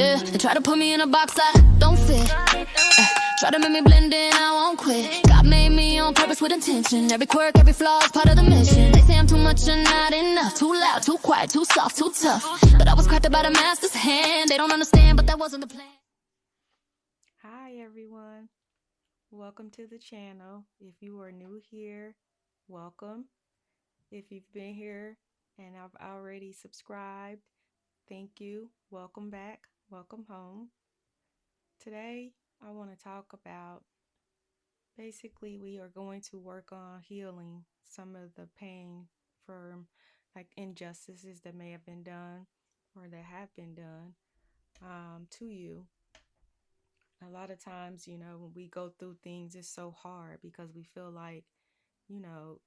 Yeah, they try to put me in a box I don't fit. Try to make me blend in, I won't quit. God made me on purpose with intention. Every quirk, every flaw is part of the mission. They say I'm too much and not enough. Too loud, too quiet, too soft, too tough. But I was crafted by the master's hand. They don't understand, but that wasn't the plan. Hi everyone, welcome to the channel. If you are new here, welcome. If you've been here and I've already subscribed, thank you. Welcome back, welcome home. Today I want to talk about basically we are going to work on healing some of the pain from like injustices that may have been done or that have been done to you. A lot of times, when we go through things, it's so hard because we feel like, you know,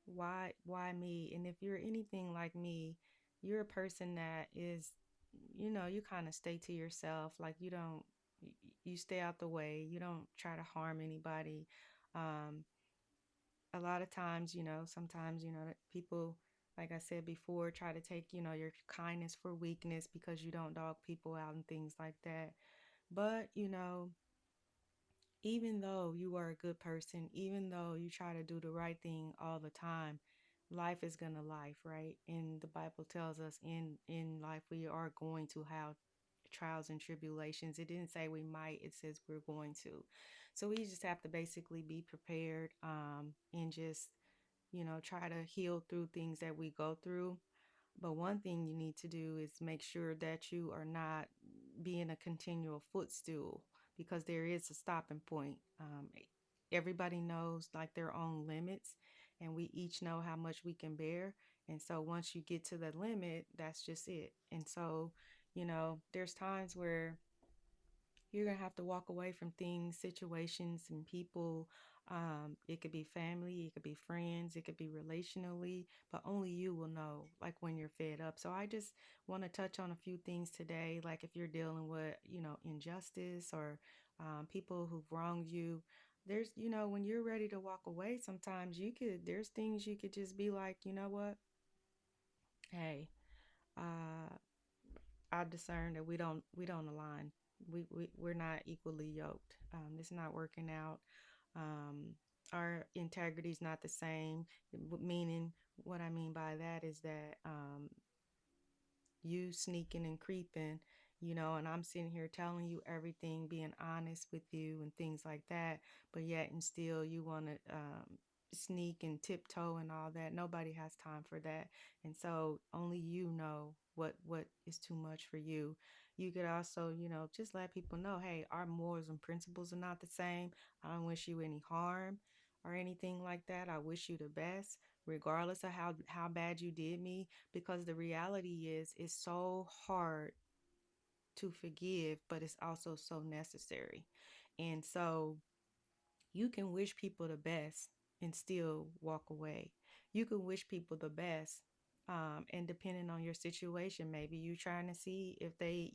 why me? And if you're anything like me, you're a person that is, you kind of stay to yourself. Like you stay out the way. You don't try to harm anybody. Um, a lot of times, sometimes, people, like I said before, try to take, your kindness for weakness because you don't dog people out and things like that. But, even though you are a good person, even though you try to do the right thing all the time, life is gonna life, right? And the Bible tells us in life we are going to have trials and tribulations. It didn't say we might, it says we're going to. So we just have to basically be prepared and just, try to heal through things that we go through. But one thing you need to do is make sure that you are not being a continual footstool because there is a stopping point. Everybody knows like their own limits, and we each know how much we can bear. And so once you get to the limit, that's just it. And so, there's times where you're going to have to walk away from things, situations, and people. It could be family, it could be friends, it could be relationally, but only you will know, like when you're fed up. So I just want to touch on a few things today. Like if you're dealing with, injustice or people who've wronged you, there's, when you're ready to walk away, sometimes there's things you could just be like, you know what? Hey, uh, I discern that we don't align. We're not equally yoked. It's not working out. Um, our integrity is not the same. Meaning, what I mean by that is that you sneaking and creeping, and I'm sitting here telling you everything, being honest with you and things like that, but yet and still you want to sneak and tiptoe and all that. Nobody has time for that. And so only you know what is too much for you. You could also, just let people know, hey, our morals and principles are not the same. I don't wish you any harm or anything like that. I wish you the best regardless of how bad you did me, because the reality is it's so hard to forgive, but it's also so necessary. And so you can wish people the best and still walk away. You can wish people the best. And depending on your situation, maybe you trying to see if they,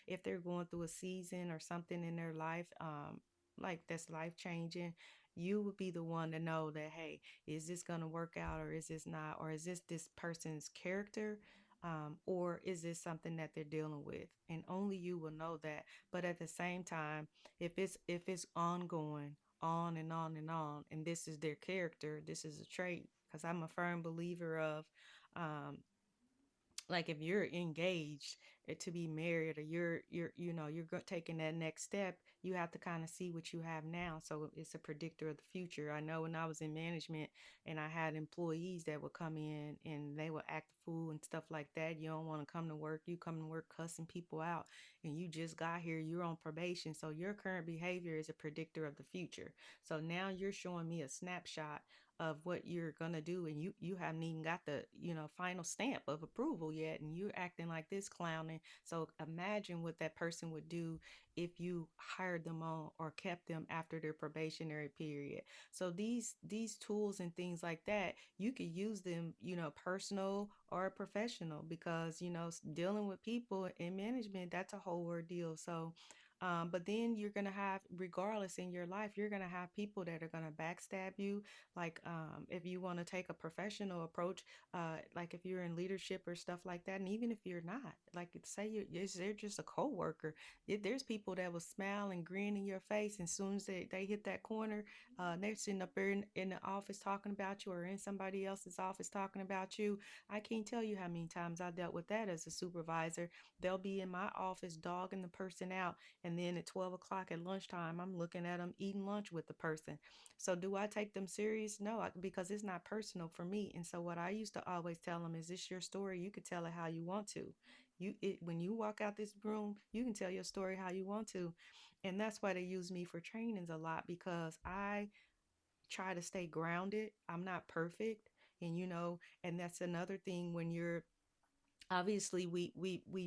if they're going through a season or something in their life, like that's life changing, you would be the one to know that, hey, is this going to work out or is this not? Or is this person's character? Or is this something that they're dealing with? And only you will know that. But at the same time, if it's ongoing, on and on and on, and this is their character, this is a trait, because I'm a firm believer of um like if you're engaged to be married, or you're taking that next step, you have to kind of see what you have now, so it's a predictor of the future. I know when I was in management and I had employees that would come in and they would act a fool and stuff like that. You don't want to come to work, you come to work cussing people out, and you just got here, you're on probation, so your current behavior is a predictor of the future. So now you're showing me a snapshot of what you're gonna do, and you haven't even got the final stamp of approval yet, and you're acting like this clowning. So imagine what that person would do if you hired them on or kept them after their probationary period. So these tools and things like that, you could use them, personal or professional, because dealing with people in management, that's a whole ordeal. So But then you're gonna have, regardless in your life, you're gonna have people that are gonna backstab you. Like if you want to take a professional approach, like if you're in leadership or stuff like that, and even if you're not, like say they're just a coworker, there's people that will smile and grin in your face, and as soon as they hit that corner, they're sitting up there in the office talking about you, or in somebody else's office talking about you. I can't tell you how many times I dealt with that as a supervisor. They'll be in my office dogging the person out, and then at 12 o'clock at lunchtime, I'm looking at them eating lunch with the person. So do I take them serious? No, because it's not personal for me. And so what I used to always tell them is, this your story. You could tell it how you want to. When you walk out this room, you can tell your story how you want to. And that's why they use me for trainings a lot, because I try to stay grounded. I'm not perfect. And and that's another thing. When you're, obviously we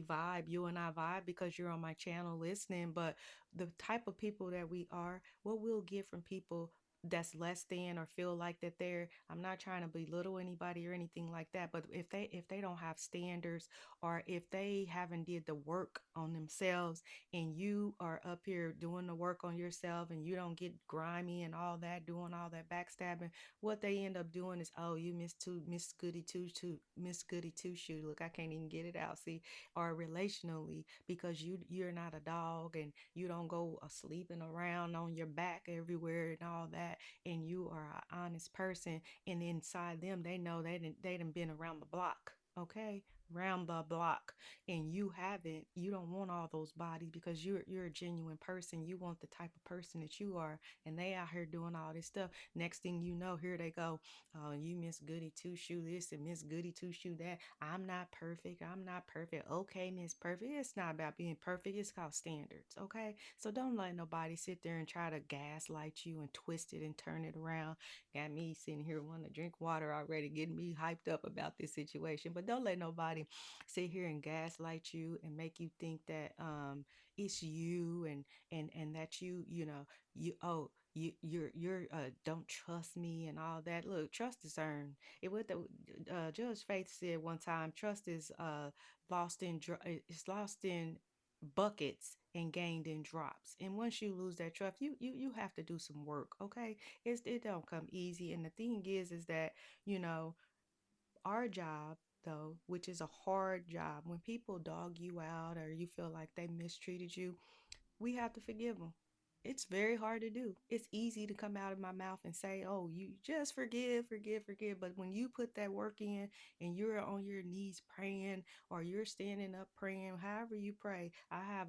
vibe, you and I vibe because you're on my channel listening, but the type of people that we are, what we'll get from people that's less than, or feel like that they're, I'm not trying to belittle anybody or anything like that, but if they don't have standards, or if they haven't did the work on themselves, and you are up here doing the work on yourself, and you don't get grimy and all that, doing all that backstabbing, what they end up doing is, oh, you Miss Goody Two Shoe. Look, I can't even get it out. See, or relationally, because you're not a dog, and you don't go sleeping around on your back everywhere and all that, and you are an honest person, and inside them, they know they done been around the block. Okay, round the block, and you haven't. You don't want all those bodies, because you're a genuine person. You want the type of person that you are, and they out here doing all this stuff. Next thing you know, here they go. Oh, you Miss Goody Two Shoe this and Miss Goody Two Shoe that. I'm not perfect. I'm not perfect. Okay, Miss Perfect. It's not about being perfect. It's called standards. Okay. So don't let nobody sit there and try to gaslight you and twist it and turn it around. Got me sitting here wanting to drink water already, getting me hyped up about this situation. But don't let nobody sit here and gaslight you and make you think that it's you, and that you you're don't trust me and all that. Look, trust is earned. It what the Judge Faith said one time, trust is it's lost in buckets and gained in drops. And once you lose that trust, you have to do some work. Okay, it don't come easy. And the thing is that you know our job, though, which is a hard job, when people dog you out or you feel like they mistreated you, we have to forgive them. It's very hard to do. It's easy to come out of my mouth and say, oh, you just forgive, forgive, forgive. But when you put that work in, and you're on your knees praying, or you're standing up praying, however you pray, I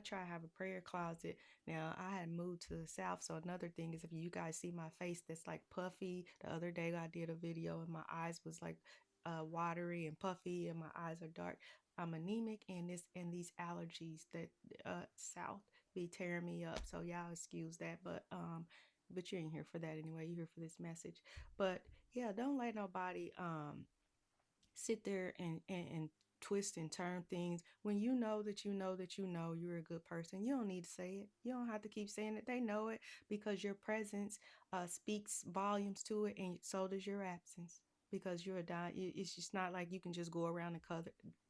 try to have a prayer closet. Now, I had moved to the South. So another thing is, if you guys see my face that's like puffy, the other day I did a video and my eyes was like watery and puffy, and my eyes are dark. I'm anemic, and these allergies that South be tearing me up. So y'all excuse that, but you ain't here for that anyway. You're here for this message. But yeah, don't let nobody sit there and twist and turn things when you know that you know that you know you're a good person. You don't need to say it. You don't have to keep saying it. They know it, because your presence speaks volumes to it, and so does your absence. Because you're a die. It's just not like you can just go around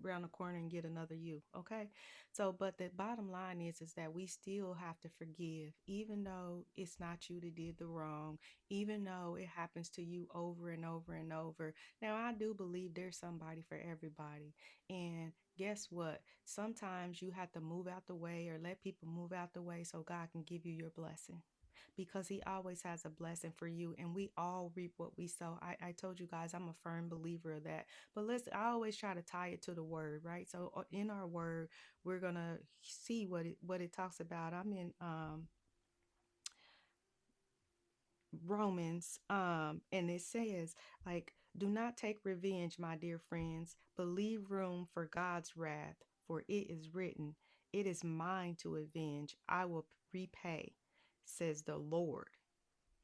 around the corner and get another you. Okay, so but the bottom line is that we still have to forgive, even though it's not you that did the wrong, even though it happens to you over and over and over. Now, I do believe there's somebody for everybody. And guess what? Sometimes you have to move out the way, or let people move out the way, so God can give you your blessing, because He always has a blessing for you, and we all reap what we sow. I told you guys I'm a firm believer of that. But listen, I always try to tie it to the word, right? So in our word, we're gonna see what it talks about. I'm in Romans, and it says, like, do not take revenge, my dear friends, but leave room for God's wrath, for it is written, it is mine to avenge, I will repay, says the Lord.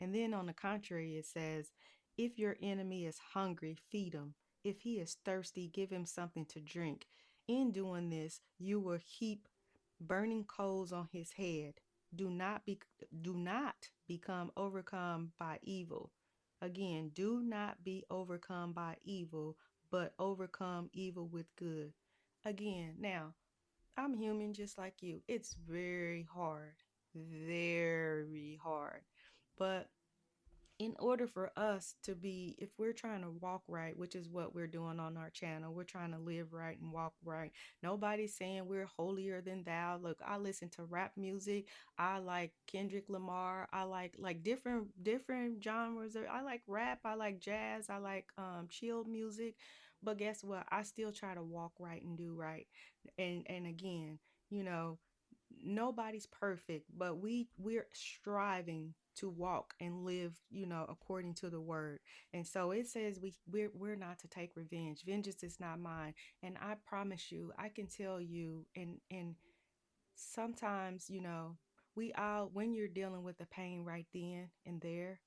And then on the contrary, it says, if your enemy is hungry, feed him. If he is thirsty, give him something to drink. In doing this, you will heap burning coals on his head. Do not be do not become overcome by evil. Again, do not be overcome by evil, but overcome evil with good. Again, now I'm human just like you. It's very hard. But in order for us to be, if we're trying to walk right, which is what we're doing on our channel, we're trying to live right and walk right. Nobody's saying we're holier than thou. Look, I listen to rap music. I like Kendrick Lamar. I like different genres. I like rap. I like jazz. I like chill music. But guess what? I still try to walk right and do right. And again, you know, nobody's perfect, but we're striving to walk and live, according to the word. And so it says we're not to take revenge. Vengeance is not mine. And I promise you, I can tell you, and sometimes, we all, when you're dealing with the pain right then and there,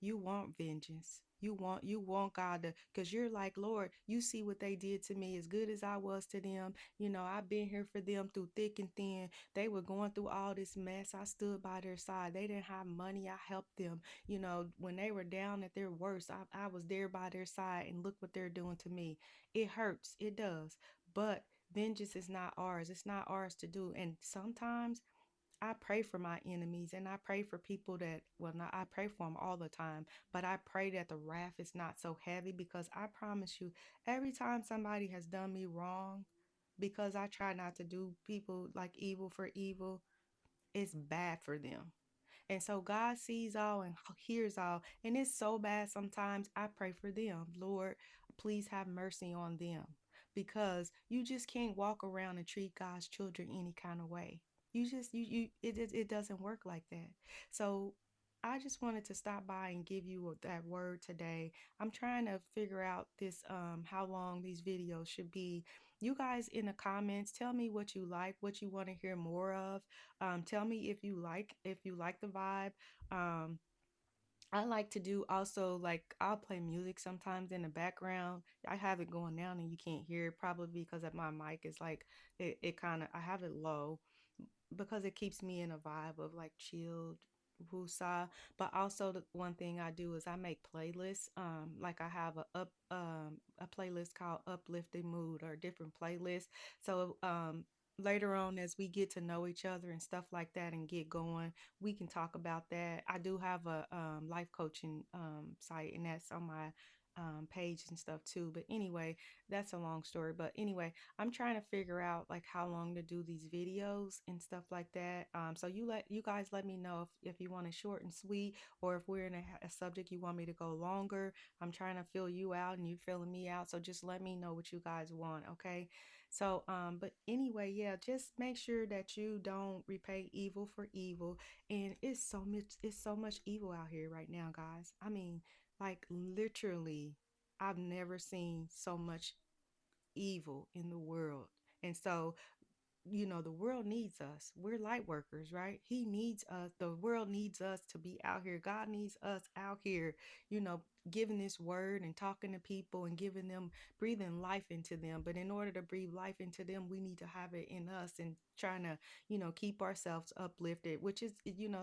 you want vengeance. You want God to, because you're like, Lord, you see what they did to me, as good as I was to them. I've been here for them through thick and thin. They were going through all this mess. I stood by their side. They didn't have money. I helped them. When they were down at their worst, I was there by their side, and look what they're doing to me. It hurts. It does. But vengeance is not ours. It's not ours to do. And sometimes I pray for my enemies, and I pray for people that, well, not, I pray for them all the time, but I pray that the wrath is not so heavy, because I promise you, every time somebody has done me wrong, because I try not to do people like evil for evil, it's bad for them. And so God sees all and hears all. And it's so bad sometimes. I pray for them. Lord, please have mercy on them. Because you just can't walk around and treat God's children any kind of way. You just it doesn't work like that. So I just wanted to stop by and give you that word today. I'm trying to figure out this how long these videos should be. You guys in the comments, tell me what you like, what you want to hear more of. Tell me if you like the vibe. Um, I like to do also, like, I'll play music sometimes in the background. I have it going down and you can't hear it, probably because of my mic is like, it kind of, I have it low because it keeps me in a vibe of like chilled woosah. But also the one thing I do is I make playlists. Like I have a playlist called Uplifting Mood, or different playlists. So later on, as we get to know each other and stuff like that and get going, we can talk about that. I do have a life coaching site, and that's on my page and stuff too. But anyway, that's a long story. But anyway, I'm trying to figure out like how long to do these videos and stuff like that. So you guys let me know if you want it short and sweet, or if we're in a subject you want me to go longer. I'm trying to fill you out and you filling me out. So just let me know what you guys want, okay? So but anyway, yeah, just make sure that you don't repay evil for evil. And it's so much evil out here right now, guys. I mean, like, literally, I've never seen so much evil in the world. And so, the world needs us. We're light workers, right? He needs us. The world needs us to be out here. God needs us out here, you know, giving this word and talking to people and giving them, breathing life into them. But in order to breathe life into them, we need to have it in us, and trying to, keep ourselves uplifted, which is,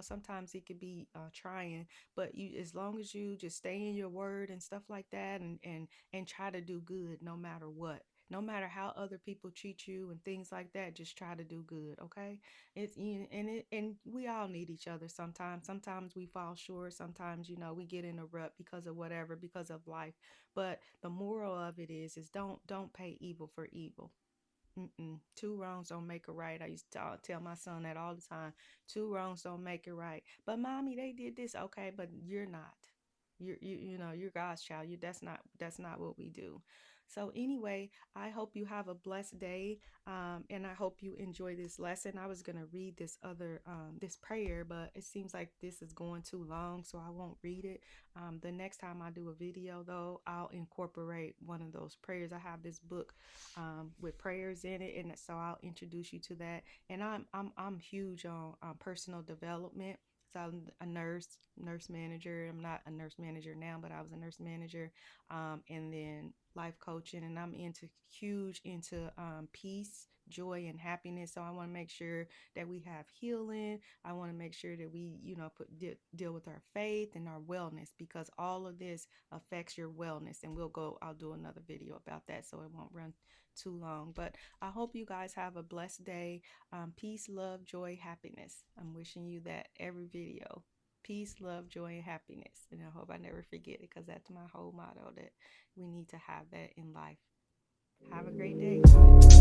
sometimes it could be trying, but as long as you just stay in your word and stuff like that, and try to do good no matter what. No matter how other people treat you and things like that, just try to do good, okay? And we all need each other sometimes. Sometimes we fall short. Sometimes, we get in a rut because of whatever, because of life. But the moral of it is don't pay evil for evil. Two wrongs don't make a right. I used to tell my son that all the time. Two wrongs don't make it right. But mommy, they did this. Okay, but you're not. You're God's child. That's not what we do. So anyway, I hope you have a blessed day. And I hope you enjoy this lesson. I was gonna read this prayer, but it seems like this is going too long, so I won't read it. The next time I do a video, though, I'll incorporate one of those prayers. I have this book with prayers in it, and so I'll introduce you to that. And I'm huge on personal development. So I'm a nurse manager. I'm not a nurse manager now, but I was a nurse manager, and then life coaching. And I'm huge into peace, joy and happiness. So I want to make sure that we have healing. I want to make sure that we, deal with our faith and our wellness, because all of this affects your wellness. And I'll do another video about that so it won't run too long. But I hope you guys have a blessed day. Peace, love, joy, happiness. I'm wishing you that every video. Peace, love, joy, and happiness. And I hope I never forget it, because that's my whole motto, that we need to have that in life. Have a great day, guys.